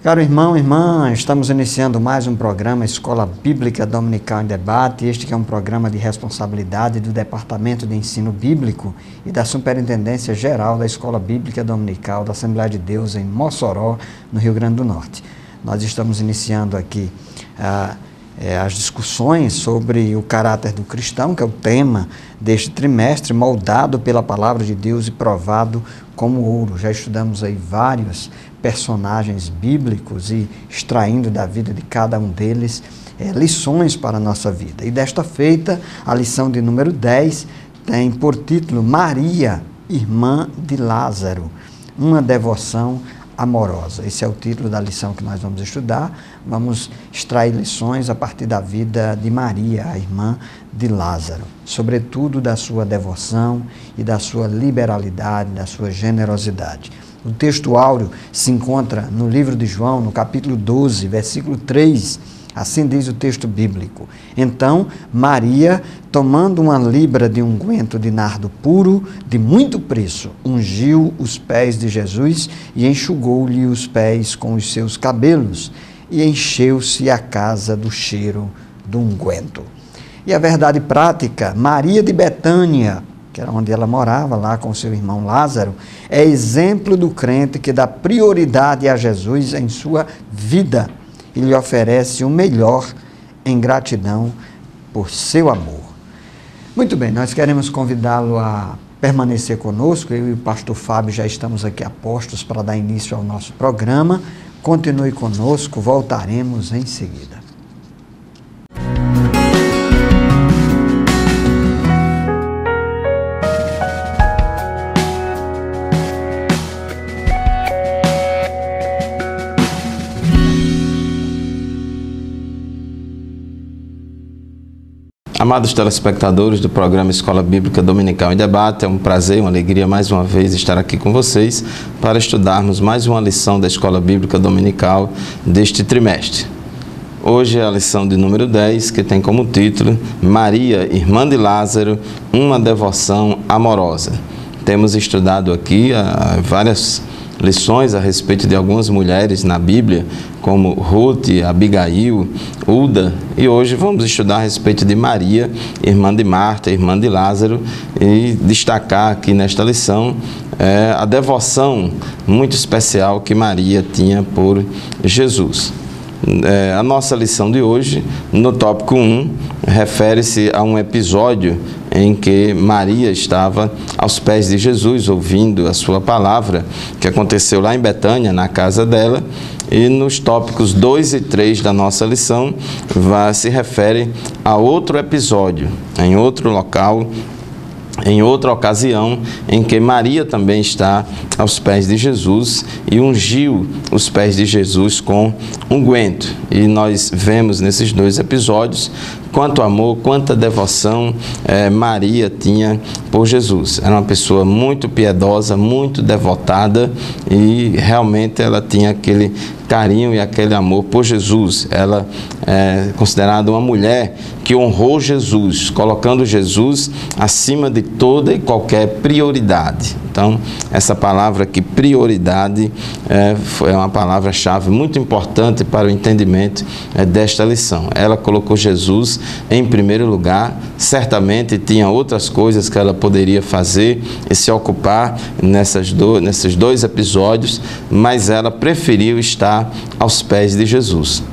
Caro irmão, irmã, estamos iniciando mais um programa Escola Bíblica Dominical em Debate. Este que é um programa de responsabilidade do Departamento de Ensino Bíblico e da Superintendência Geral da Escola Bíblica Dominical da Assembleia de Deus em Mossoró, no Rio Grande do Norte. Nós estamos iniciando aqui as discussões sobre o caráter do cristão, que é o tema deste trimestre, moldado pela Palavra de Deus e provado como ouro. Já estudamos aí vários personagens bíblicos e extraindo da vida de cada um deles lições para a nossa vida. E desta feita, a lição de número 10 tem por título Maria, irmã de Lázaro, uma devoção amorosa. Esse é o título da lição que nós vamos estudar. Vamos extrair lições a partir da vida de Maria, a irmã de Lázaro, sobretudo da sua devoção e da sua liberalidade, da sua generosidade. O texto áureo se encontra no livro de João, no capítulo 12, versículo 3, assim diz o texto bíblico. Então, Maria, tomando uma libra de unguento de nardo puro, de muito preço, ungiu os pés de Jesus e enxugou-lhe os pés com os seus cabelos, e encheu-se a casa do cheiro do unguento. E a verdade prática, Maria de Betânia, que era onde ela morava, lá com seu irmão Lázaro, é exemplo do crente que dá prioridade a Jesus em sua vida e lhe oferece o melhor em gratidão por seu amor. Muito bem, nós queremos convidá-lo a permanecer conosco. Eu e o pastor Fábio já estamos aqui a postos para dar início ao nosso programa. Continue conosco, voltaremos em seguida. Amados telespectadores do programa Escola Bíblica Dominical em Debate, é um prazer, uma alegria mais uma vez estar aqui com vocês para estudarmos mais uma lição da Escola Bíblica Dominical deste trimestre. Hoje é a lição de número 10, que tem como título Maria, irmã de Lázaro, uma devoção amorosa. Temos estudado aqui várias lições a respeito de algumas mulheres na Bíblia, como Ruth, Abigail, Uda, e hoje vamos estudar a respeito de Maria, irmã de Marta, irmã de Lázaro, e destacar aqui nesta lição a devoção muito especial que Maria tinha por Jesus. A nossa lição de hoje, no tópico 1, refere-se a um episódio em que Maria estava aos pés de Jesus, ouvindo a sua palavra, que aconteceu lá em Betânia, na casa dela, e nos tópicos 2 e 3 da nossa lição, se refere a outro episódio, em outro local, em outra ocasião, em que Maria também está aos pés de Jesus e ungiu os pés de Jesus com unguento. E nós vemos nesses dois episódios quanto amor, quanta devoção Maria tinha por Jesus. Era uma pessoa muito piedosa, muito devotada, e realmente ela tinha aquele carinho e aquele amor por Jesus. Ela é considerada uma mulher que honrou Jesus, colocando Jesus acima de toda e qualquer prioridade. Então, essa palavra aqui, prioridade, é uma palavra-chave muito importante para o entendimento desta lição. Ela colocou Jesus em primeiro lugar. Certamente tinha outras coisas que ela poderia fazer e se ocupar nesses dois episódios, mas ela preferiu estar aos pés de Jesus.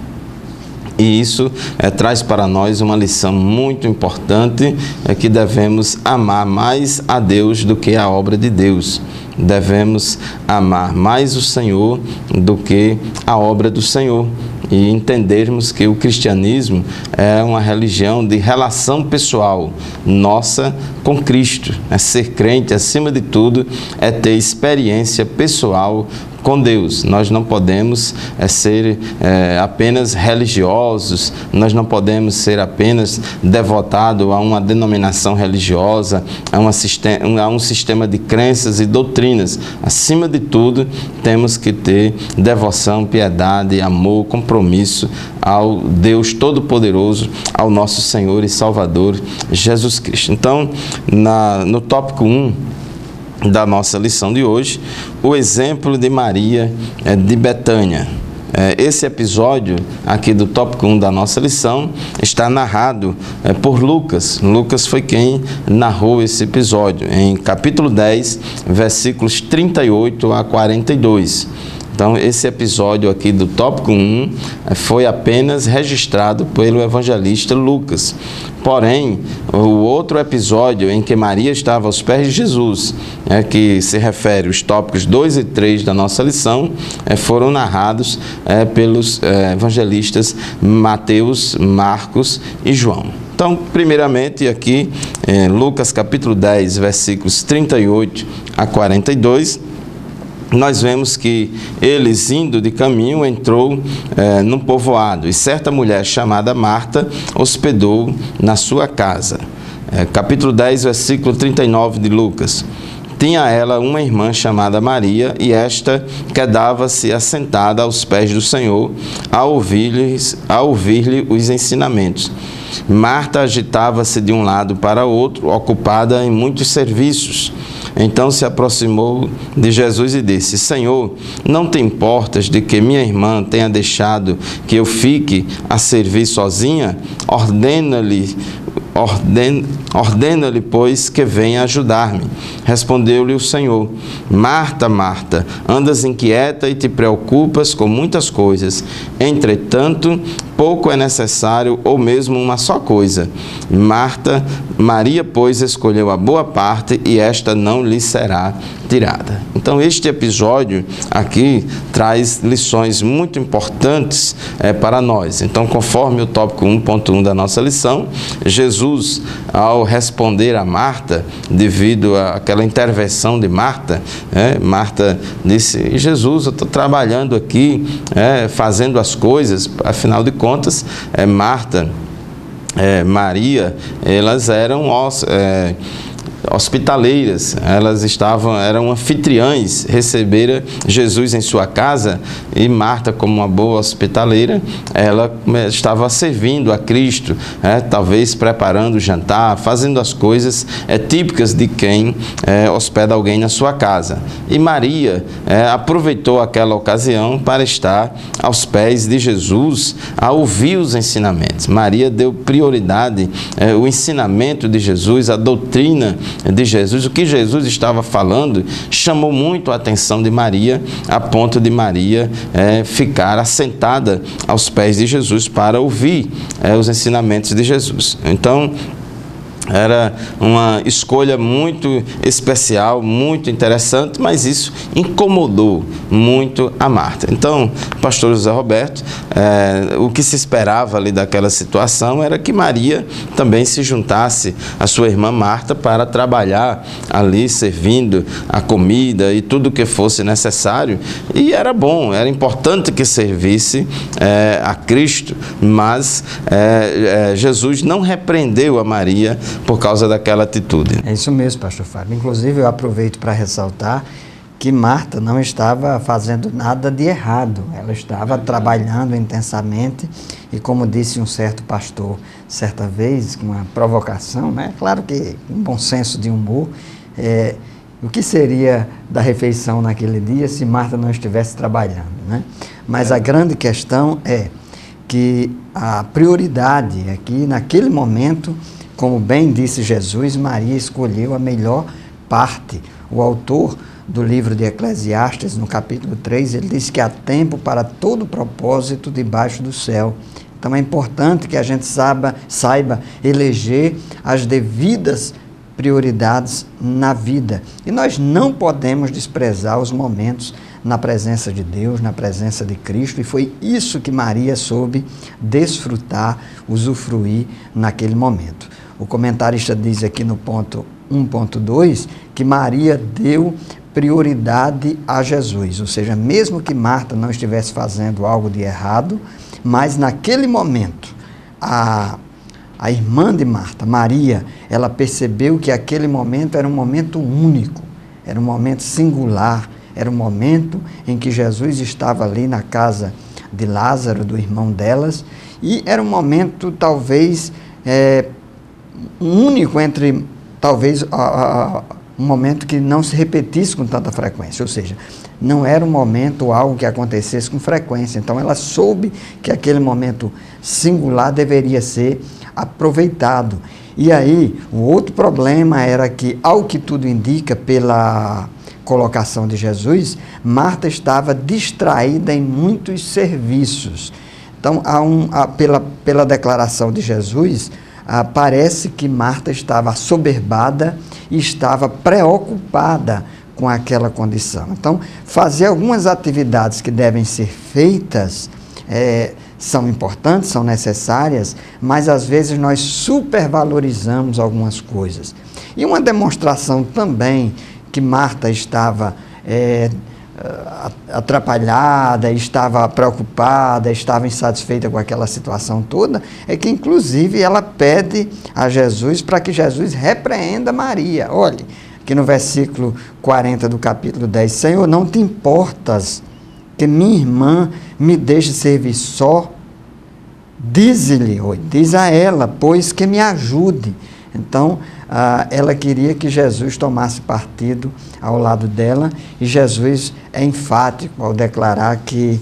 E isso traz para nós uma lição muito importante, que devemos amar mais a Deus do que a obra de Deus. Devemos amar mais o Senhor do que a obra do Senhor. E entendermos que o cristianismo é uma religião de relação pessoal nossa com Cristo. Ser crente, acima de tudo, é ter experiência pessoal com Deus. Nós não podemos ser apenas religiosos, nós não podemos ser apenas devotados a uma denominação religiosa, a um sistema de crenças e doutrinas. Acima de tudo, temos que ter devoção, piedade, amor, compromisso ao Deus Todo-Poderoso, ao nosso Senhor e Salvador Jesus Cristo. Então, no tópico 1 da nossa lição de hoje, o exemplo de Maria de Betânia. Esse episódio aqui do tópico 1 da nossa lição está narrado por Lucas. Lucas foi quem narrou esse episódio, em capítulo 10, versículos 38 a 42. Então, esse episódio aqui do tópico 1 foi apenas registrado pelo evangelista Lucas. Porém, o outro episódio em que Maria estava aos pés de Jesus, que se refere aos tópicos 2 e 3 da nossa lição, foram narrados pelos evangelistas Mateus, Marcos e João. Então, primeiramente, aqui, Lucas capítulo 10, versículos 38 a 42, nós vemos que eles, indo de caminho, entrou num povoado, e certa mulher chamada Marta hospedou na sua casa. Capítulo 10, versículo 39 de Lucas. Tinha ela uma irmã chamada Maria, e esta quedava-se assentada aos pés do Senhor, a ouvir-lhe os ensinamentos. Marta agitava-se de um lado para outro, ocupada em muitos serviços. Então se aproximou de Jesus e disse: Senhor, não te importas de que minha irmã tenha deixado que eu fique a servir sozinha? Ordena-lhe, pois, que venha ajudar-me. Respondeu-lhe o Senhor: Marta, Marta, andas inquieta e te preocupas com muitas coisas. Entretanto, pouco é necessário, ou mesmo uma só coisa. Maria, pois, escolheu a boa parte, e esta não lhe será tirada. Então, este episódio aqui traz lições muito importantes para nós. Então, conforme o tópico 1.1 da nossa lição, Jesus, ao responder a Marta, devido àquela intervenção de Marta, Marta disse: Jesus, eu estou trabalhando aqui, fazendo as coisas, afinal de contas, Maria, elas eram hospitaleiras, elas eram anfitriãs, receberam Jesus em sua casa, e Marta, como uma boa hospitaleira, ela estava servindo a Cristo, talvez preparando o jantar, fazendo as coisas típicas de quem hospeda alguém na sua casa. E Maria aproveitou aquela ocasião para estar aos pés de Jesus, a ouvir os ensinamentos. Maria deu prioridade ao ensinamento de Jesus, a doutrina de Jesus. O que Jesus estava falando chamou muito a atenção de Maria, a ponto de Maria ficar assentada aos pés de Jesus para ouvir os ensinamentos de Jesus. Então, era uma escolha muito especial, muito interessante, mas isso incomodou muito a Marta. Então, pastor José Roberto, o que se esperava ali daquela situação era que Maria também se juntasse à sua irmã Marta para trabalhar ali, servindo a comida e tudo o que fosse necessário. E era bom, era importante que servisse a Cristo, mas Jesus não repreendeu a Maria por causa daquela atitude. É isso mesmo, pastor Fábio. Inclusive, eu aproveito para ressaltar que Marta não estava fazendo nada de errado. Ela estava trabalhando intensamente e, como disse um certo pastor certa vez, com uma provocação, claro que um bom senso de humor, o que seria da refeição naquele dia se Marta não estivesse trabalhando, Mas a grande questão é que a prioridade aqui, naquele momento, como bem disse Jesus, Maria escolheu a melhor parte. O autor do livro de Eclesiastes, no capítulo 3, ele diz que há tempo para todo propósito debaixo do céu. Então é importante que a gente saiba eleger as devidas prioridades na vida. E nós não podemos desprezar os momentos na presença de Deus, na presença de Cristo, e foi isso que Maria soube desfrutar, usufruir naquele momento. O comentarista diz aqui no ponto 1.2 que Maria deu prioridade a Jesus, ou seja, mesmo que Marta não estivesse fazendo algo de errado, mas naquele momento, a irmã de Marta, Maria, ela percebeu que aquele momento era um momento único, era um momento singular, era um momento em que Jesus estava ali na casa de Lázaro, do irmão delas, e era um momento talvez único entre talvez um momento que não se repetisse com tanta frequência, ou seja, não era um momento, algo que acontecesse com frequência. Então ela soube que aquele momento singular deveria ser aproveitado. E aí, o outro problema era que, ao que tudo indica, pela colocação de Jesus, Marta estava distraída em muitos serviços. Então, pela declaração de Jesus, parece que Marta estava assoberbada e estava preocupada com aquela condição. Então, fazer algumas atividades que devem ser feitas são importantes, são necessárias, mas às vezes nós supervalorizamos algumas coisas. E uma demonstração também que Marta estava atrapalhada, estava preocupada, estava insatisfeita com aquela situação toda, é que inclusive ela pede a Jesus para que Jesus repreenda Maria. Olhe, aqui no versículo 40 do capítulo 10, Senhor, não te importas que minha irmã me deixe servir só? Diz-lhe, diz a ela, pois que me ajude. Então, ela queria que Jesus tomasse partido ao lado dela, e Jesus é enfático ao declarar que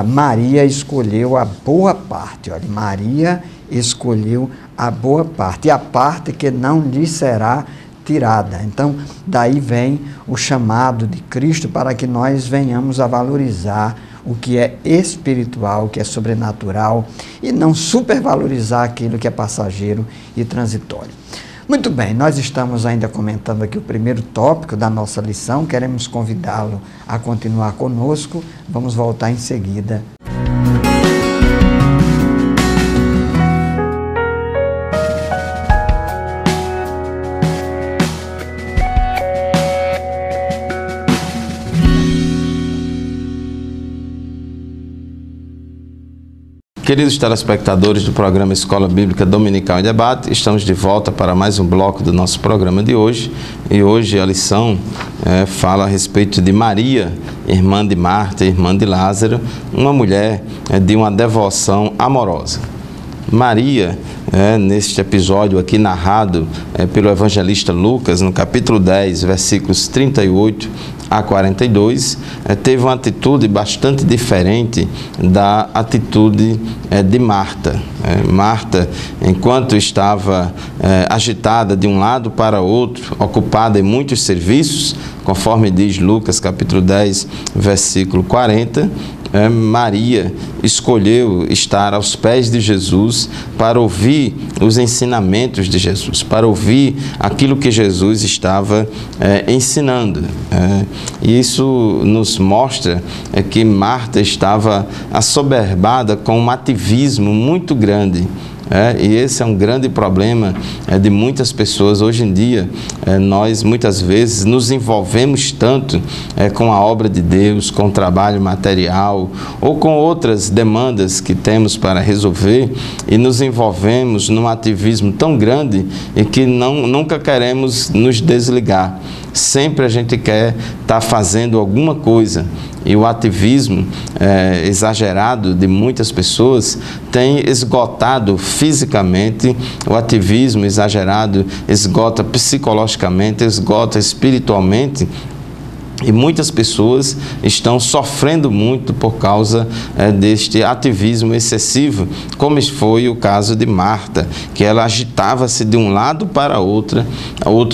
Maria escolheu a boa parte. Olha, Maria escolheu a boa parte, e a parte que não lhe será tirada. Então, daí vem o chamado de Cristo para que nós venhamos a valorizar o que é espiritual, o que é sobrenatural, e não supervalorizar aquilo que é passageiro e transitório. Muito bem, nós estamos ainda comentando aqui o primeiro tópico da nossa lição, queremos convidá-lo a continuar conosco, vamos voltar em seguida. Queridos telespectadores do programa Escola Bíblica Dominical em Debate, estamos de volta para mais um bloco do nosso programa de hoje. E hoje a lição fala a respeito de Maria, irmã de Marta, irmã de Lázaro, uma mulher de uma devoção amorosa. Maria, neste episódio aqui narrado pelo evangelista Lucas, no capítulo 10, versículos 38 a 42, teve uma atitude bastante diferente da atitude de Marta. Marta, enquanto estava agitada de um lado para outro, ocupada em muitos serviços, conforme diz Lucas capítulo 10, versículo 40, Maria escolheu estar aos pés de Jesus para ouvir os ensinamentos de Jesus, para ouvir aquilo que Jesus estava ensinando. E isso nos mostra que Marta estava assoberbada com um ativismo muito grande. E esse é um grande problema de muitas pessoas hoje em dia. Nós muitas vezes nos envolvemos tanto com a obra de Deus, com o trabalho material ou com outras demandas que temos para resolver, e nos envolvemos num ativismo tão grande e que nunca queremos nos desligar. Sempre a gente quer estar fazendo alguma coisa, e o ativismo exagerado de muitas pessoas tem esgotado fisicamente, o ativismo exagerado esgota psicologicamente, esgota espiritualmente. E muitas pessoas estão sofrendo muito por causa deste ativismo excessivo, como foi o caso de Marta, que ela agitava-se de um lado para outro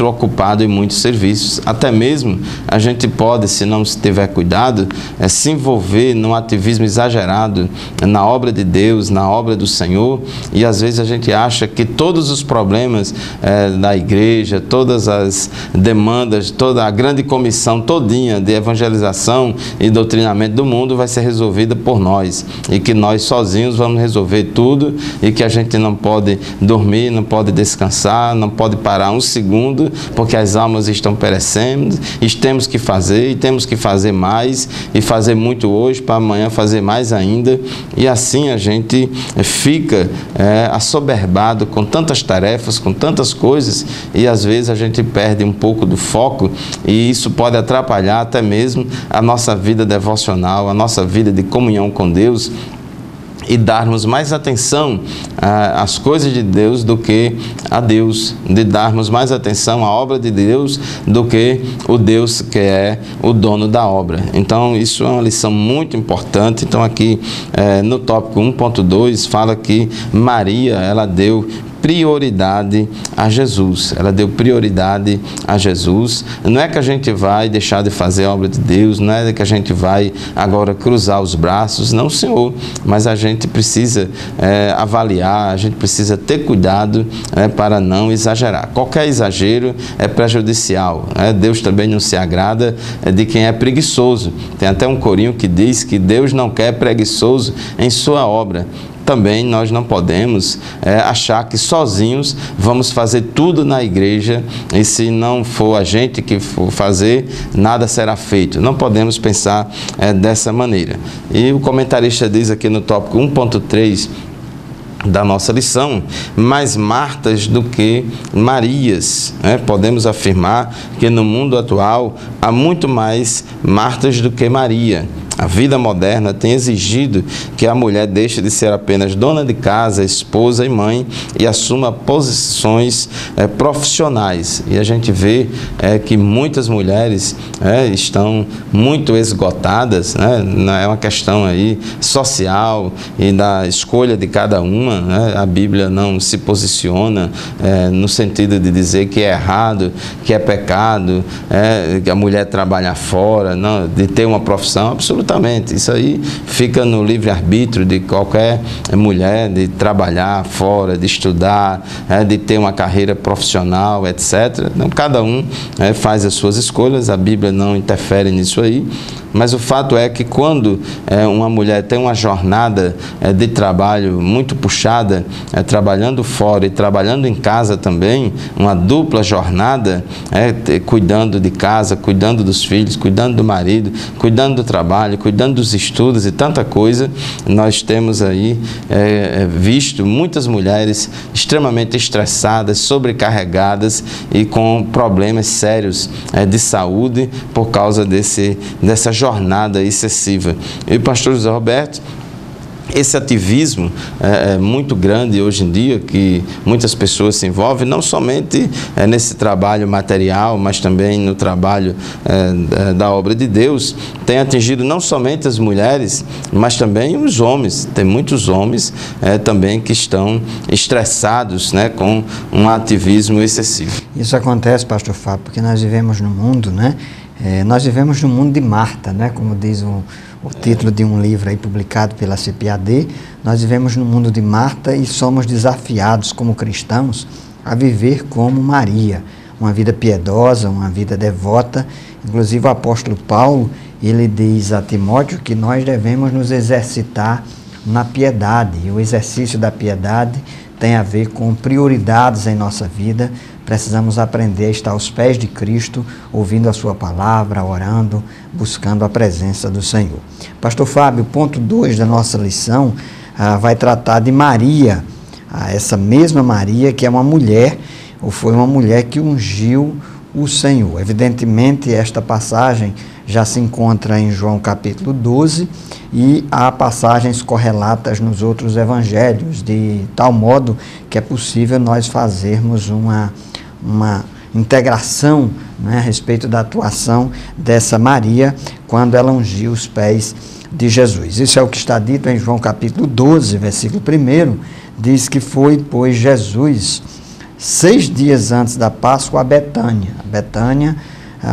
ocupado em muitos serviços. Até mesmo a gente pode, se não tiver cuidado, se envolver num ativismo exagerado na obra de Deus, na obra do Senhor, e às vezes a gente acha que todos os problemas da igreja, todas as demandas, toda a grande comissão todinha de evangelização e doutrinamento do mundo vai ser resolvida por nós, e que nós sozinhos vamos resolver tudo, e que a gente não pode dormir, não pode descansar, não pode parar um segundo, porque as almas estão perecendo, e temos que fazer, e temos que fazer mais, e fazer muito hoje para amanhã fazer mais ainda, e assim a gente fica assoberbado com tantas tarefas, com tantas coisas, e às vezes a gente perde um pouco do foco, e isso pode atrapalhar até mesmo a nossa vida devocional, a nossa vida de comunhão com Deus. e darmos mais atenção às coisas de Deus do que a Deus, de darmos mais atenção à obra de Deus do que o Deus que é o dono da obra. Então, isso é uma lição muito importante. Então, aqui no tópico 1.2 fala que Maria, ela deu prioridade a Jesus. Ela deu prioridade a Jesus. Não é que a gente vai deixar de fazer a obra de Deus, não é que a gente vai agora cruzar os braços, não, Senhor, mas a gente precisa avaliar, a gente precisa ter cuidado para não exagerar. Qualquer exagero é prejudicial. Deus também não se agrada de quem é preguiçoso. Tem até um corinho que diz que Deus não quer preguiçoso em sua obra. Também nós não podemos achar que sozinhos vamos fazer tudo na igreja e se não for a gente que for fazer, nada será feito. Não podemos pensar dessa maneira. E o comentarista diz aqui no tópico 1.3 da nossa lição, mais Martas do que Marias. Podemos afirmar que no mundo atual há muito mais Martas do que Maria. A vida moderna tem exigido que a mulher deixe de ser apenas dona de casa, esposa e mãe e assuma posições profissionais. E a gente vê que muitas mulheres estão muito esgotadas, é uma questão aí social e da escolha de cada uma. A Bíblia não se posiciona no sentido de dizer que é errado, que é pecado, que a mulher trabalhar fora, não, de ter uma profissão. Absolutamente. Isso aí fica no livre-arbítrio de qualquer mulher, de trabalhar fora, de estudar, de ter uma carreira profissional, etc. Então, cada um faz as suas escolhas, a Bíblia não interfere nisso aí. Mas o fato é que quando uma mulher tem uma jornada de trabalho muito puxada, trabalhando fora e trabalhando em casa também, uma dupla jornada, cuidando de casa, cuidando dos filhos, cuidando do marido, cuidando do trabalho, cuidando dos estudos e tanta coisa, nós temos aí visto muitas mulheres extremamente estressadas, sobrecarregadas e com problemas sérios de saúde por causa dessa jornada excessiva. E o pastor José Roberto, esse ativismo é muito grande hoje em dia, que muitas pessoas se envolvem, não somente nesse trabalho material, mas também no trabalho da obra de Deus, tem atingido não somente as mulheres, mas também os homens. Tem muitos homens também que estão estressados com um ativismo excessivo. Isso acontece, pastor Fábio, porque nós vivemos no mundo, nós vivemos no mundo de Marta, como diz o título de um livro aí publicado pela CPAD. Nós vivemos no mundo de Marta e somos desafiados como cristãos a viver como Maria, uma vida piedosa, uma vida devota. Inclusive o apóstolo Paulo, ele diz a Timóteo que nós devemos nos exercitar na piedade, e o exercício da piedade tem a ver com prioridades em nossa vida. Precisamos aprender a estar aos pés de Cristo, ouvindo a sua palavra, orando, buscando a presença do Senhor. Pastor Fábio, ponto 2 da nossa lição vai tratar de Maria, essa mesma Maria que é uma mulher, ou foi uma mulher que ungiu o Senhor. Evidentemente, esta passagem já se encontra em João capítulo 12 e há passagens correlatas nos outros evangelhos, de tal modo que é possível nós fazermos uma integração a respeito da atuação dessa Maria quando ela ungiu os pés de Jesus. Isso é o que está dito em João capítulo 12, versículo 1, diz que foi, pois, Jesus 6 dias antes da Páscoa a Betânia,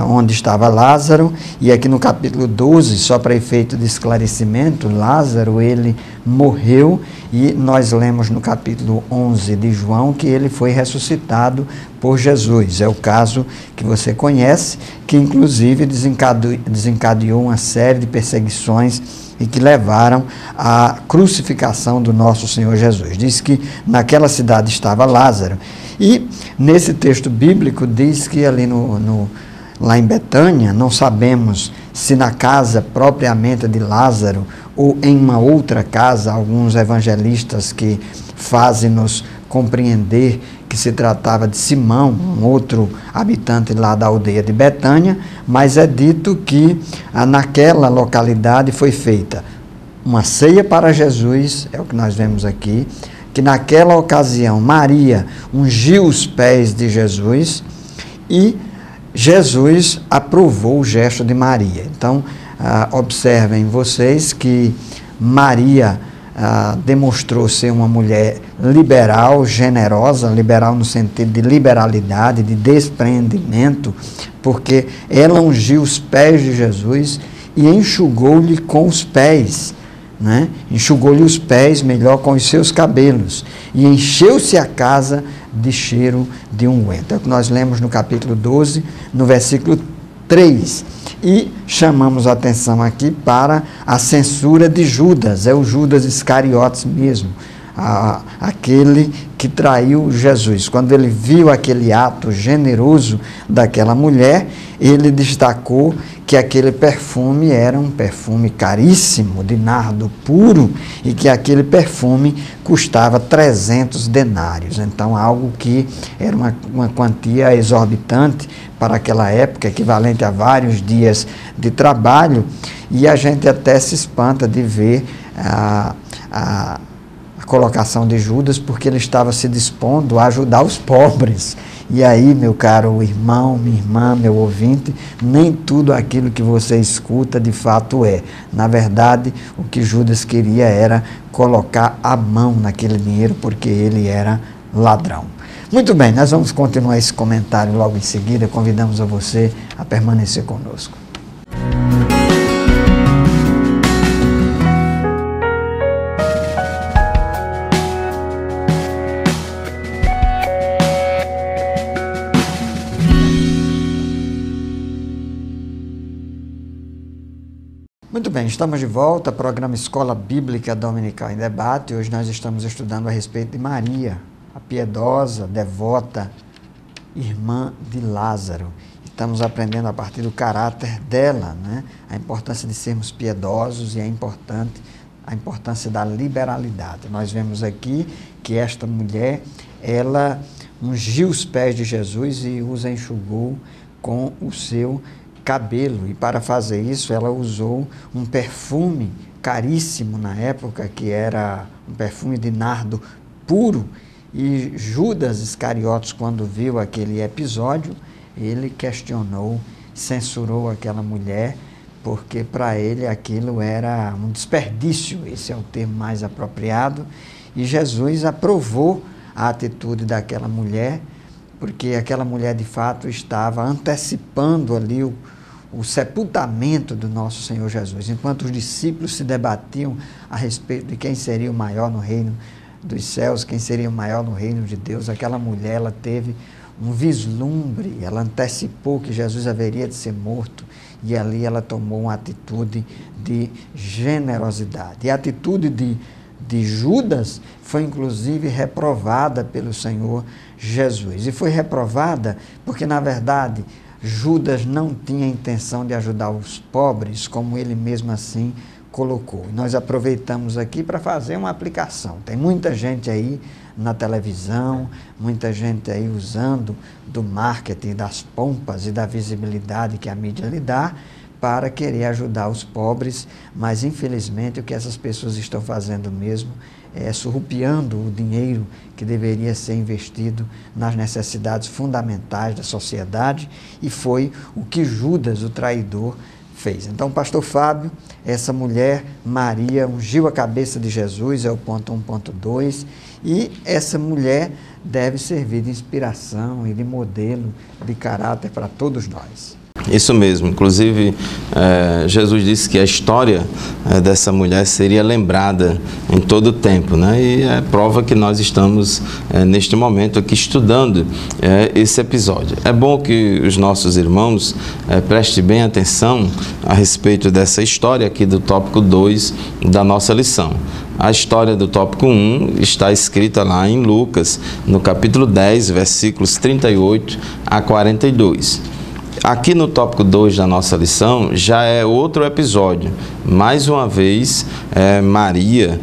onde estava Lázaro, e aqui no capítulo 12, só para efeito de esclarecimento, Lázaro, ele morreu, e nós lemos no capítulo 11 de João que ele foi ressuscitado por Jesus. É o caso que você conhece, que inclusive desencadeou uma série de perseguições e que levaram à crucificação do nosso Senhor Jesus. Diz que naquela cidade estava Lázaro, e nesse texto bíblico diz que ali lá em Betânia, não sabemos se na casa propriamente de Lázaro ou em uma outra casa, alguns evangelistas que fazem-nos compreender que se tratava de Simão, um outro habitante lá da aldeia de Betânia, mas é dito que naquela localidade foi feita uma ceia para Jesus, é o que nós vemos aqui, que naquela ocasião Maria ungiu os pés de Jesus e Jesus aprovou o gesto de Maria. Então, observem vocês que Maria demonstrou ser uma mulher liberal, generosa, liberal no sentido de liberalidade, de desprendimento, porque ela ungiu os pés de Jesus e enxugou-lhe com os pés, né? Enxugou-lhe os pés melhor com os seus cabelos e encheu-se a casa de cheiro de unguento. É o que nós lemos no capítulo 12, no versículo 3. E chamamos a atenção aqui para a censura de Judas, é o Judas Iscariotes mesmo, aquele que traiu Jesus. Quando ele viu aquele ato generoso daquela mulher, ele destacou que aquele perfume era um perfume caríssimo, de nardo puro, e que aquele perfume custava 300 denários. Então, algo que era uma quantia exorbitante para aquela época, equivalente a vários dias de trabalho, e a gente até se espanta de ver a colocação de Judas, porque ele estava se dispondo a ajudar os pobres. E aí, meu caro irmão, minha irmã, meu ouvinte, nem tudo aquilo que você escuta de fato é. Na verdade, o que Judas queria era colocar a mão naquele dinheiro, porque ele era ladrão. Muito bem, nós vamos continuar esse comentário logo em seguida. Convidamos a você a permanecer conosco. Muito bem, estamos de volta, programa Escola Bíblica Dominical em Debate. Hoje nós estamos estudando a respeito de Maria, a piedosa, devota, irmã de Lázaro. Estamos aprendendo a partir do caráter dela, né? A importância de sermos piedosos e a importância da liberalidade. Nós vemos aqui que esta mulher, ela ungiu os pés de Jesus e os enxugou com o seu cabelo, e para fazer isso ela usou um perfume caríssimo na época, que era um perfume de nardo puro, e Judas Iscariotes, quando viu aquele episódio, ele questionou, censurou aquela mulher, porque para ele aquilo era um desperdício, esse é o termo mais apropriado, e Jesus aprovou a atitude daquela mulher, porque aquela mulher de fato estava antecipando ali o sepultamento do nosso Senhor Jesus. Enquanto os discípulos se debatiam a respeito de quem seria o maior no reino dos céus, quem seria o maior no reino de Deus, aquela mulher, ela teve um vislumbre, ela antecipou que Jesus haveria de ser morto, e ali ela tomou uma atitude de generosidade. E a atitude de Judas foi inclusive reprovada pelo Senhor Jesus. E foi reprovada porque, na verdade, Judas não tinha intenção de ajudar os pobres, como ele mesmo assim colocou. Nós aproveitamos aqui para fazer uma aplicação. Tem muita gente aí na televisão, muita gente aí usando do marketing, das pompas e da visibilidade que a mídia lhe dá para querer ajudar os pobres, mas infelizmente o que essas pessoas estão fazendo mesmo é surrupiando o dinheiro que deveria ser investido nas necessidades fundamentais da sociedade, e foi o que Judas, o traidor, fez. Então, pastor Fábio, essa mulher, Maria, ungiu a cabeça de Jesus, é o ponto 1.2, e essa mulher deve servir de inspiração e de modelo de caráter para todos nós. Isso mesmo, inclusive Jesus disse que a história dessa mulher seria lembrada em todo o tempo, né? E é prova que nós estamos neste momento aqui estudando esse episódio. É bom que os nossos irmãos prestem bem atenção a respeito dessa história aqui do tópico 2 da nossa lição. A história do tópico 1 está escrita lá em Lucas, no capítulo 10, versículos 38 a 42. Aqui no tópico 2 da nossa lição já é outro episódio. Mais uma vez, Maria,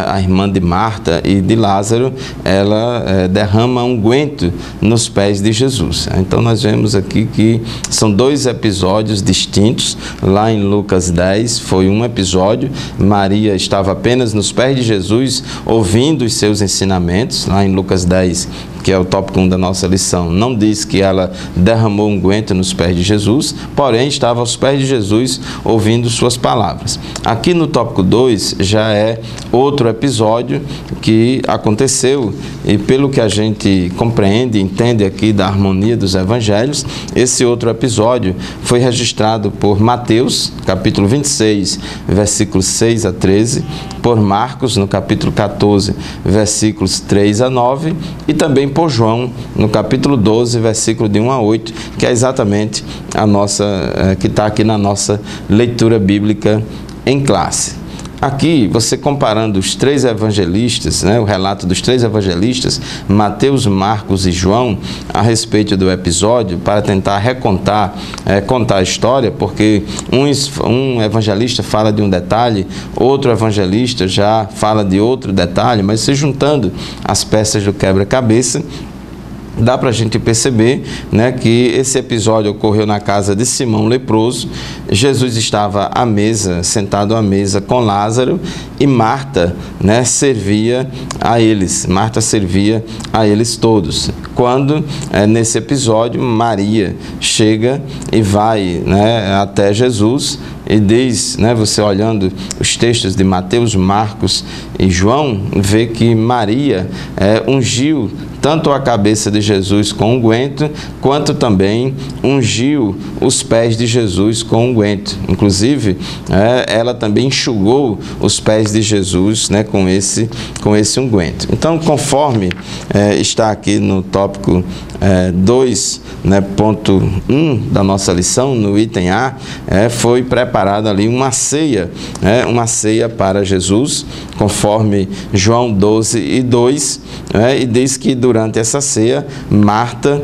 a irmã de Marta e de Lázaro, ela derrama unguento nos pés de Jesus. Então nós vemos aqui que são dois episódios distintos. Lá em Lucas 10 foi um episódio, Maria estava apenas nos pés de Jesus, ouvindo os seus ensinamentos. Lá em Lucas 10, que é o tópico 1 da nossa lição, não diz que ela derramou unguento nos pés de Jesus, porém estava aos pés de Jesus ouvindo suas palavras. Aqui no tópico 2 já é outro episódio que aconteceu, e pelo que a gente compreende e entende aqui da harmonia dos evangelhos, esse outro episódio foi registrado por Mateus, capítulo 26, versículos 6 a 13, por Marcos, no capítulo 14, versículos 3 a 9, e também por João, no capítulo 12, versículo de 1 a 8, que é exatamente a nossa, que está aqui na nossa leitura bíblica em classe. Aqui, você comparando os três evangelistas, o relato dos três evangelistas, Mateus, Marcos e João, a respeito do episódio, para tentar recontar, contar a história, porque um evangelista fala de um detalhe, outro evangelista já fala de outro detalhe, mas se juntando as peças do quebra-cabeça, dá para a gente perceber, que esse episódio ocorreu na casa de Simão leproso. Jesus estava à mesa, sentado à mesa com Lázaro, e Marta, servia a eles. Marta servia a eles todos. Quando, nesse episódio, Maria chega e vai até Jesus, e diz, você olhando os textos de Mateus, Marcos e João, vê que Maria ungiu tanto a cabeça de Jesus com unguento, quanto também ungiu os pés de Jesus com unguento. Inclusive, ela também enxugou os pés de Jesus com esse unguento. Então, conforme está aqui no tópico 2, ponto 1 da nossa lição, no item A, foi preparada ali uma ceia para Jesus, conforme João 12 e 2, e diz que durante essa ceia, Marta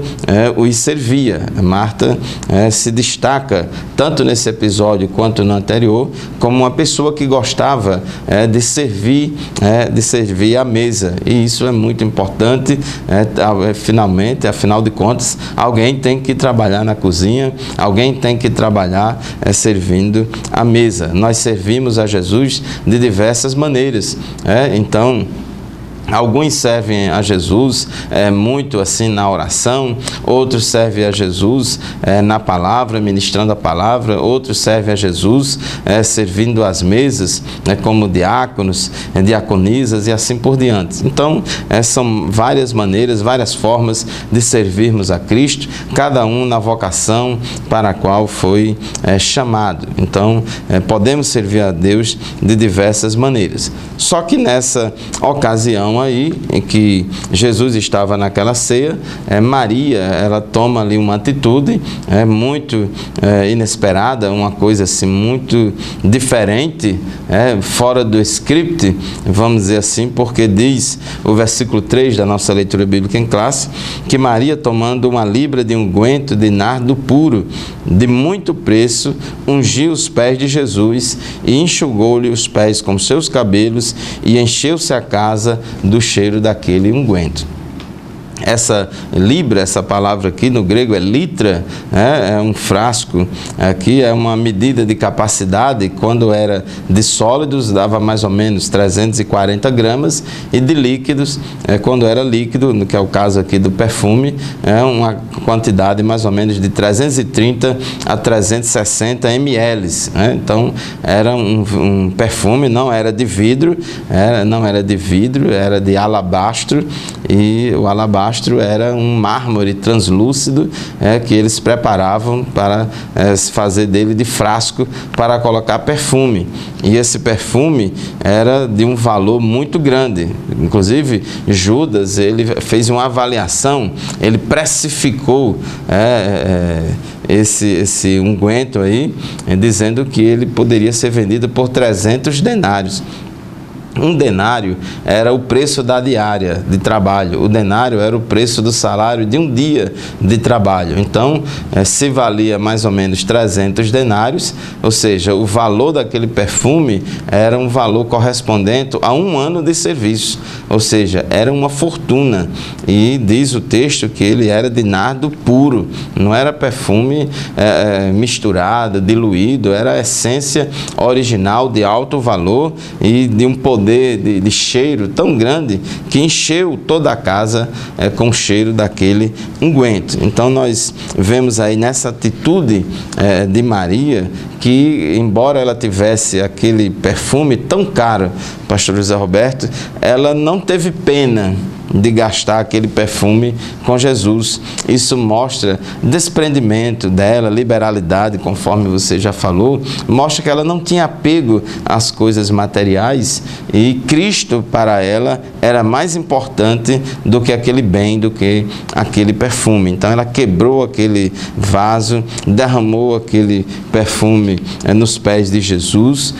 os servia. Marta se destaca, tanto nesse episódio quanto no anterior, como uma pessoa que gostava de servir à mesa. E isso é muito importante, finalmente, afinal de contas, alguém tem que trabalhar na cozinha, alguém tem que trabalhar servindo à mesa. Nós servimos a Jesus de diversas maneiras. Então, alguns servem a Jesus muito assim na oração, outros servem a Jesus na palavra, ministrando a palavra, outros servem a Jesus servindo as mesas, como diáconos, diaconisas e assim por diante. Então, são várias maneiras, várias formas de servirmos a Cristo, cada um na vocação para a qual foi chamado. Então, podemos servir a Deus de diversas maneiras. Só que nessa ocasião aí, em que Jesus estava naquela ceia, Maria, ela toma ali uma atitude muito inesperada, uma coisa assim muito diferente, fora do script, vamos dizer assim, porque diz o versículo 3 da nossa leitura bíblica em classe, que Maria, tomando uma libra de unguento de nardo puro, de muito preço, ungiu os pés de Jesus e enxugou-lhe os pés com seus cabelos, e encheu-se a casa do cheiro daquele unguento. Essa libra, essa palavra aqui no grego é litra, é um frasco, aqui é uma medida de capacidade. Quando era de sólidos dava mais ou menos 340 gramas, e de líquidos, quando era líquido, que é o caso aqui do perfume, é uma quantidade mais ou menos de 330 a 360 ml. Então era um perfume, não era de vidro, era de alabastro, e o alabastro era um mármore translúcido que eles preparavam para fazer dele de frasco para colocar perfume. E esse perfume era de um valor muito grande. Inclusive, Judas, ele fez uma avaliação, ele precificou esse unguento aí, dizendo que ele poderia ser vendido por 300 denários. Um denário era o preço da diária de trabalho. O denário era o preço do salário de um dia de trabalho. Então, se valia mais ou menos 300 denários, ou seja, o valor daquele perfume era um valor correspondente a um ano de serviço. Ou seja, era uma fortuna. E diz o texto que ele era de nardo puro. Não era perfume misturado, diluído. Era a essência original de alto valor e de um poder de cheiro tão grande que encheu toda a casa com o cheiro daquele unguento. Então nós vemos aí nessa atitude de Maria que, embora ela tivesse aquele perfume tão caro, pastor José Roberto, ela não teve pena de gastar aquele perfume com Jesus. Isso mostra desprendimento dela, liberalidade, conforme você já falou, mostra que ela não tinha apego às coisas materiais e Cristo para ela era mais importante do que aquele bem, do que aquele perfume. Então ela quebrou aquele vaso, derramou aquele perfume nos pés de Jesus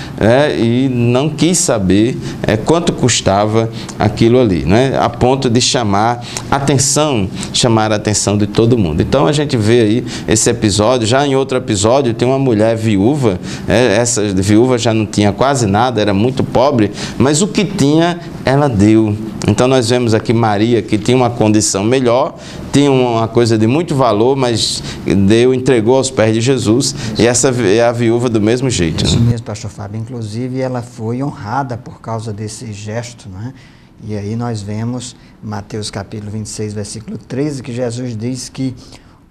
e não quis saber quanto custava aquilo ali, né? A ponto de chamar a atenção de todo mundo. Então a gente vê aí esse episódio. Já em outro episódio tem uma mulher viúva, essa viúva já não tinha quase nada, era muito pobre, mas o que tinha ela deu. Então nós vemos aqui Maria, que tinha uma condição melhor, tinha uma coisa de muito valor, mas deu, entregou aos pés de Jesus. E essa é a viúva do mesmo jeito. Isso mesmo, pastor Fábio. Inclusive ela foi honrada por causa desse gesto, né? E aí nós vemos Mateus capítulo 26, versículo 13, que Jesus diz que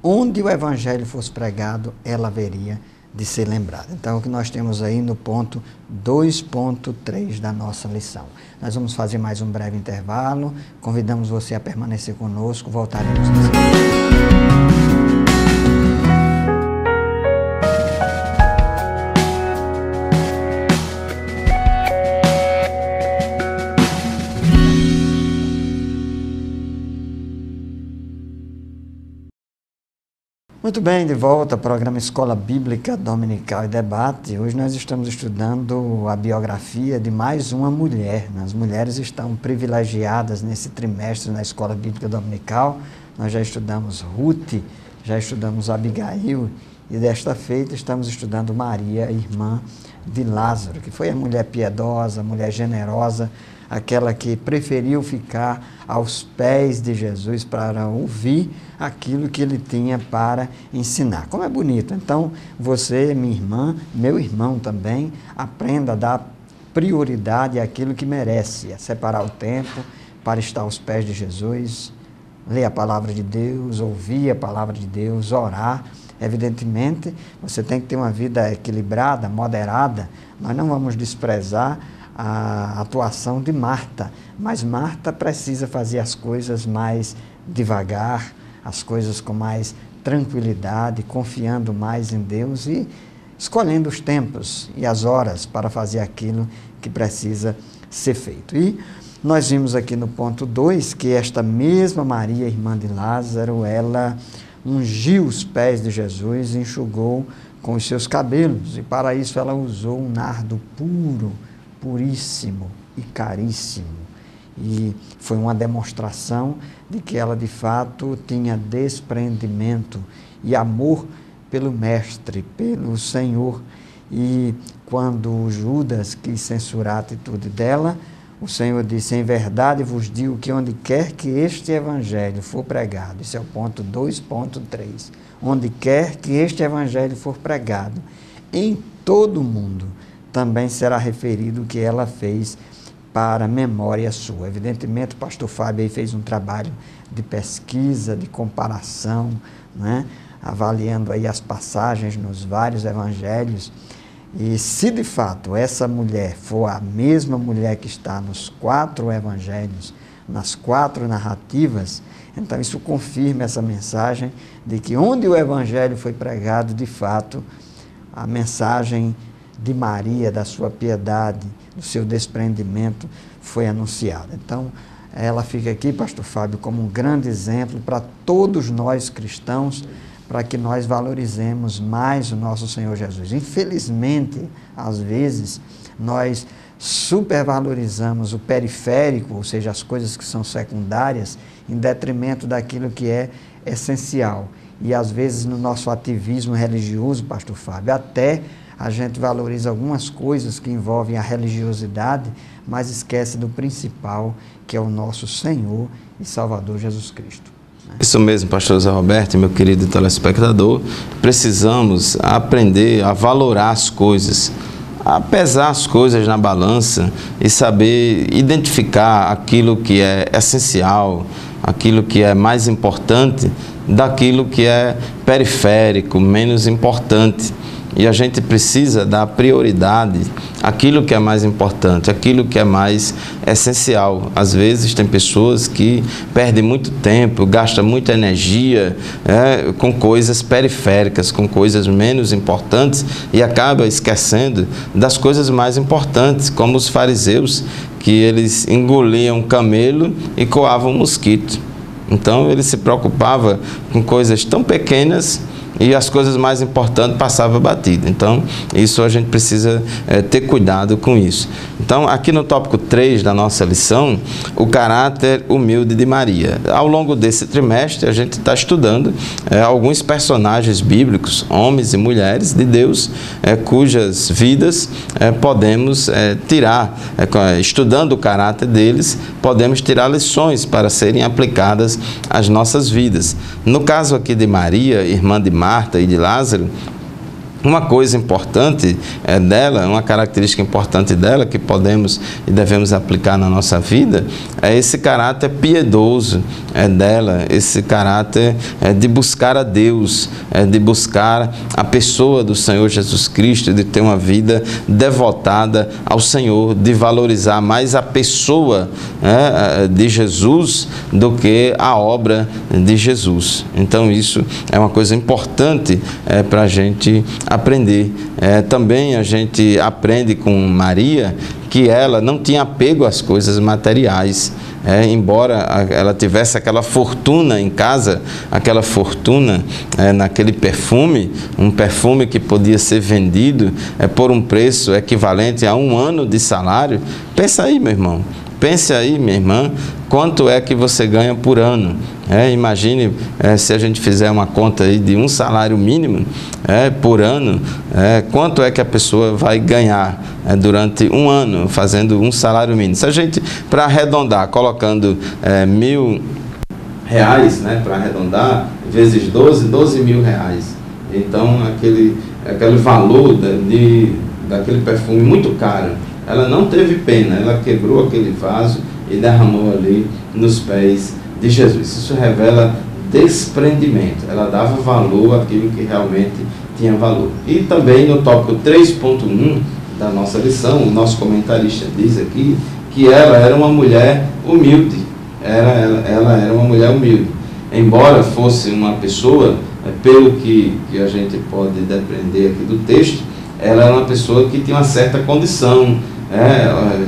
onde o evangelho fosse pregado, ela haveria de ser lembrada. Então, o que nós temos aí no ponto 2.3 da nossa lição. Nós vamos fazer mais um breve intervalo. Convidamos você a permanecer conosco. Voltaremos em seguida. Muito bem, de volta ao programa Escola Bíblica Dominical e Debate. Hoje nós estamos estudando a biografia de mais uma mulher. As mulheres estão privilegiadas nesse trimestre na Escola Bíblica Dominical. Nós já estudamos Ruth, já estudamos Abigail e desta feita estamos estudando Maria, irmã de Lázaro, que foi a mulher piedosa, a mulher generosa, aquela que preferiu ficar aos pés de Jesus para ouvir aquilo que ele tinha para ensinar. Como é bonito. Então, você, minha irmã, meu irmão também, aprenda a dar prioridade àquilo que merece, a separar o tempo para estar aos pés de Jesus, ler a palavra de Deus, ouvir a palavra de Deus, orar. Evidentemente, você tem que ter uma vida equilibrada, moderada. Nós não vamos desprezar a atuação de Marta, mas Marta precisa fazer as coisas mais devagar, as coisas com mais tranquilidade, confiando mais em Deus e escolhendo os tempos e as horas para fazer aquilo que precisa ser feito. E nós vimos aqui no ponto 2 que esta mesma Maria, irmã de Lázaro, ela ungiu os pés de Jesus e enxugou com os seus cabelos, e para isso ela usou um nardo puro, puríssimo e caríssimo. E foi uma demonstração de que ela de fato tinha desprendimento e amor pelo Mestre, pelo Senhor. E quando Judas quis censurar a atitude dela, o Senhor disse: em verdade vos digo que onde quer que este evangelho for pregado, isso é o ponto 2.3, onde quer que este evangelho for pregado, em todo o mundo, também será referido o que ela fez para memória sua. Evidentemente, o pastor Fábio aí fez um trabalho de pesquisa, de comparação, né? Avaliando aí as passagens nos vários evangelhos. E se de fato essa mulher for a mesma mulher que está nos 4 evangelhos, nas 4 narrativas, então isso confirma essa mensagem de que onde o evangelho foi pregado, de fato, a mensagem de Maria, da sua piedade, do seu desprendimento, foi anunciada. Então, ela fica aqui, pastor Fábio, como um grande exemplo para todos nós cristãos, para que nós valorizemos mais o nosso Senhor Jesus. Infelizmente, às vezes, nós supervalorizamos o periférico, ou seja, as coisas que são secundárias, em detrimento daquilo que é essencial. E às vezes no nosso ativismo religioso, pastor Fábio, até a gente valoriza algumas coisas que envolvem a religiosidade, mas esquece do principal, que é o nosso Senhor e Salvador Jesus Cristo. Isso mesmo, pastor Zé Roberto, meu querido telespectador. Precisamos aprender a valorar as coisas, a pesar as coisas na balança e saber identificar aquilo que é essencial, aquilo que é mais importante, daquilo que é periférico, menos importante. E a gente precisa dar prioridade àquilo que é mais importante, àquilo que é mais essencial. Às vezes tem pessoas que perdem muito tempo, gastam muita energia com coisas periféricas, com coisas menos importantes e acaba esquecendo das coisas mais importantes, como os fariseus, que eles engoliam camelo e coavam mosquito. Então ele se preocupava com coisas tão pequenas e as coisas mais importantes passavam batido. Então, isso a gente precisa ter cuidado com isso. Então, aqui no tópico 3 da nossa lição, o caráter humilde de Maria. Ao longo desse trimestre, a gente está estudando alguns personagens bíblicos, homens e mulheres de Deus, cujas vidas podemos tirar, estudando o caráter deles, podemos tirar lições para serem aplicadas às nossas vidas. No caso aqui de Maria, irmã de Marta e de Lázaro, uma coisa importante dela, uma característica importante dela que podemos e devemos aplicar na nossa vida é esse caráter piedoso dela, esse caráter de buscar a Deus, de buscar a pessoa do Senhor Jesus Cristo, de ter uma vida devotada ao Senhor, de valorizar mais a pessoa de Jesus do que a obra de Jesus. Então isso é uma coisa importante para a gente aprender. Também a gente aprende com Maria que ela não tinha apego às coisas materiais. Embora ela tivesse aquela fortuna em casa, aquela fortuna naquele perfume, um perfume que podia ser vendido por um preço equivalente a 1 ano de salário. Pensa aí, meu irmão. Pense aí, minha irmã, quanto é que você ganha por ano. Imagine se a gente fizer uma conta aí de 1 salário mínimo por ano, quanto é que a pessoa vai ganhar durante 1 ano fazendo 1 salário mínimo. Se a gente, para arredondar, colocando R$1.000, para arredondar, vezes 12 mil reais. Então, aquele valor daquele perfume muito caro, ela não teve pena, ela quebrou aquele vaso e derramou ali nos pés de Jesus. Isso revela desprendimento, ela dava valor àquilo que realmente tinha valor. E também no tópico 3.1 da nossa lição, o nosso comentarista diz aqui que ela era uma mulher humilde, ela era uma mulher humilde. Embora fosse uma pessoa, pelo que a gente pode depreender aqui do texto, ela era uma pessoa que tinha uma certa condição,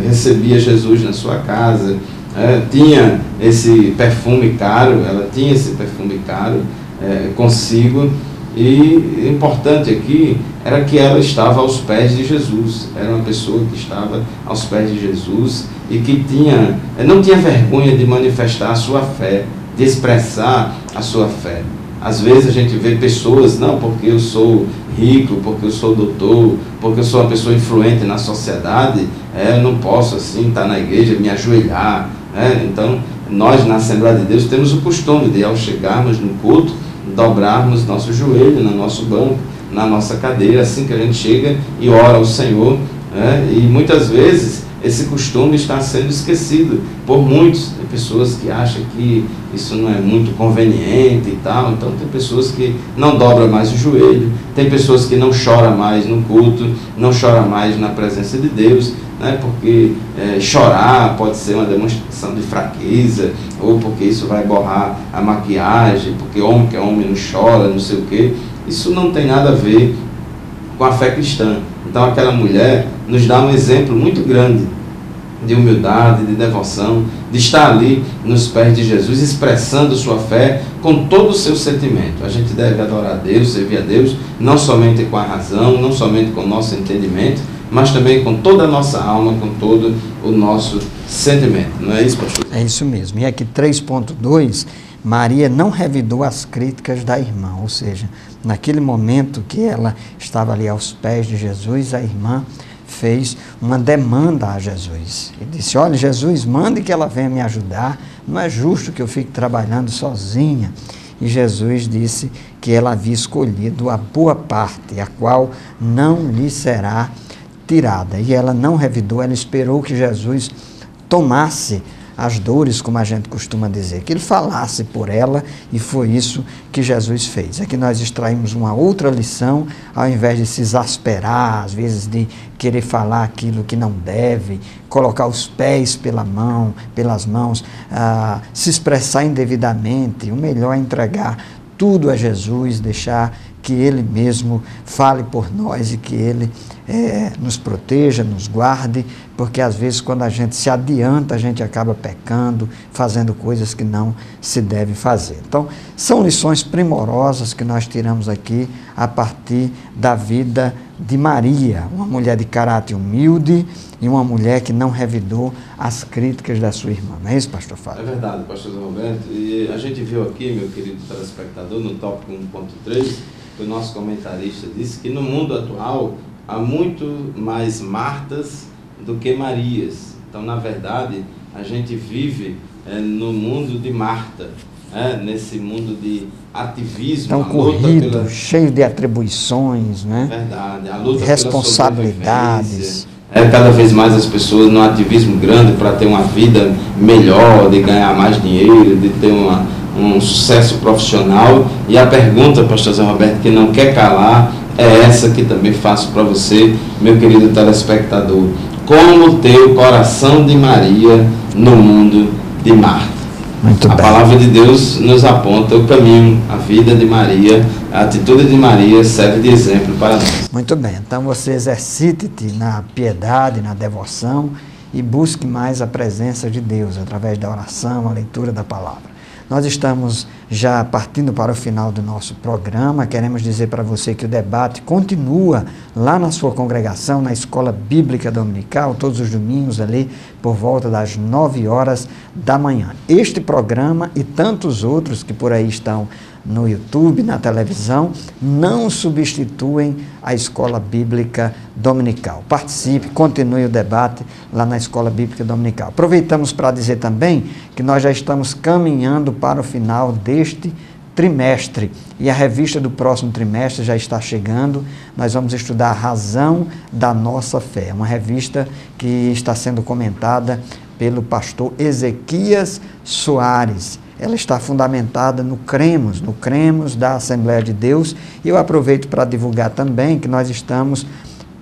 recebia Jesus na sua casa, tinha esse perfume caro, ela tinha esse perfume caro consigo, e importante aqui era que ela estava aos pés de Jesus, era uma pessoa que estava aos pés de Jesus e que não tinha vergonha de manifestar a sua fé, de expressar a sua fé. Às vezes a gente vê pessoas, não, porque eu sou rico, porque eu sou doutor, porque eu sou uma pessoa influente na sociedade, eu não posso assim estar na igreja, me ajoelhar. Então, nós na Assembleia de Deus temos o costume de, ao chegarmos no culto, dobrarmos nosso joelho no nosso banco, na nossa cadeira, assim que a gente chega e ora ao Senhor. E muitas vezes esse costume está sendo esquecido por muitos. Tem pessoas que acham que isso não é muito conveniente e tal. Então tem pessoas que não dobram mais o joelho, tem pessoas que não choram mais no culto, não choram mais na presença de Deus, porque chorar pode ser uma demonstração de fraqueza, ou porque isso vai borrar a maquiagem, porque homem que é homem não chora, não sei o quê. Isso não tem nada a ver com a fé cristã. Então aquela mulher nos dá um exemplo muito grande de humildade, de devoção, de estar ali nos pés de Jesus, expressando sua fé com todo o seu sentimento. A gente deve adorar a Deus, servir a Deus, não somente com a razão, não somente com o nosso entendimento, mas também com toda a nossa alma, com todo o nosso sentimento. Não é isso, pastor? É isso mesmo. E aqui 3.2, Maria não revidou as críticas da irmã, ou seja, naquele momento que ela estava ali aos pés de Jesus, a irmã fez uma demanda a Jesus. E disse, olha, Jesus, mande que ela venha me ajudar, não é justo que eu fique trabalhando sozinha. E Jesus disse que ela havia escolhido a boa parte, a qual não lhe será tirada. E ela não revidou, ela esperou que Jesus tomasse as dores, como a gente costuma dizer, que ele falasse por ela, e foi isso que Jesus fez. Aqui nós extraímos uma outra lição, ao invés de se exasperar, às vezes de querer falar aquilo que não deve, colocar os pés pelas mãos, se expressar indevidamente, o melhor é entregar tudo a Jesus, deixar que Ele mesmo fale por nós e que Ele nos proteja, nos guarde, porque às vezes quando a gente se adianta, a gente acaba pecando, fazendo coisas que não se deve fazer. Então, são lições primorosas que nós tiramos aqui a partir da vida de Maria, uma mulher de caráter humilde e uma mulher que não revidou as críticas da sua irmã. Não é isso, pastor Fábio? É verdade, pastor Roberto. E a gente viu aqui, meu querido telespectador, no tópico 1.3, que o nosso comentarista disse que no mundo atual há muito mais Martas do que Marias. Então, na verdade, a gente vive no mundo de Marta, nesse mundo de ativismo. Tão corrido, cheio de atribuições, né? É verdade, a luta responsabilidades. Cada vez mais as pessoas num ativismo grande para ter uma vida melhor, de ganhar mais dinheiro, de ter um sucesso profissional. E a pergunta, pastor Zé Roberto, que não quer calar, é essa que também faço para você, meu querido telespectador. Como ter o coração de Maria no mundo de Marta? Muito a bem. Palavra de Deus nos aponta o caminho, a vida de Maria, a atitude de Maria serve de exemplo para nós. Muito bem, então você exercite-te na piedade, na devoção e busque mais a presença de Deus através da oração, a leitura da palavra. Nós estamos já partindo para o final do nosso programa. Queremos dizer para você que o debate continua lá na sua congregação, na Escola Bíblica Dominical, todos os domingos ali, por volta das 9 horas da manhã. Este programa e tantos outros que por aí estão no YouTube, na televisão, não substituem a Escola Bíblica Dominical. Participe, continue o debate lá na Escola Bíblica Dominical. Aproveitamos para dizer também que nós já estamos caminhando para o final deste trimestre e a revista do próximo trimestre já está chegando. Nós vamos estudar a razão da nossa fé, uma revista que está sendo comentada pelo pastor Ezequias Soares. Ela está fundamentada no Cremos da Assembleia de Deus, e eu aproveito para divulgar também que nós estamos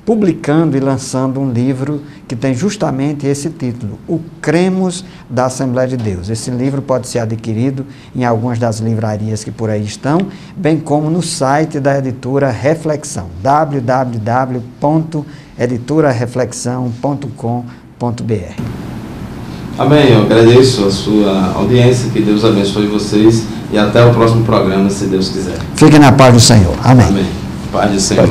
publicando e lançando um livro que tem justamente esse título, O Cremos da Assembleia de Deus. Esse livro pode ser adquirido em algumas das livrarias que por aí estão, bem como no site da Editora Reflexão, www.editorareflexão.com.br. Amém, eu agradeço a sua audiência, que Deus abençoe vocês e até o próximo programa, se Deus quiser. Fiquem na paz do Senhor. Amém. Amém. Paz do Senhor.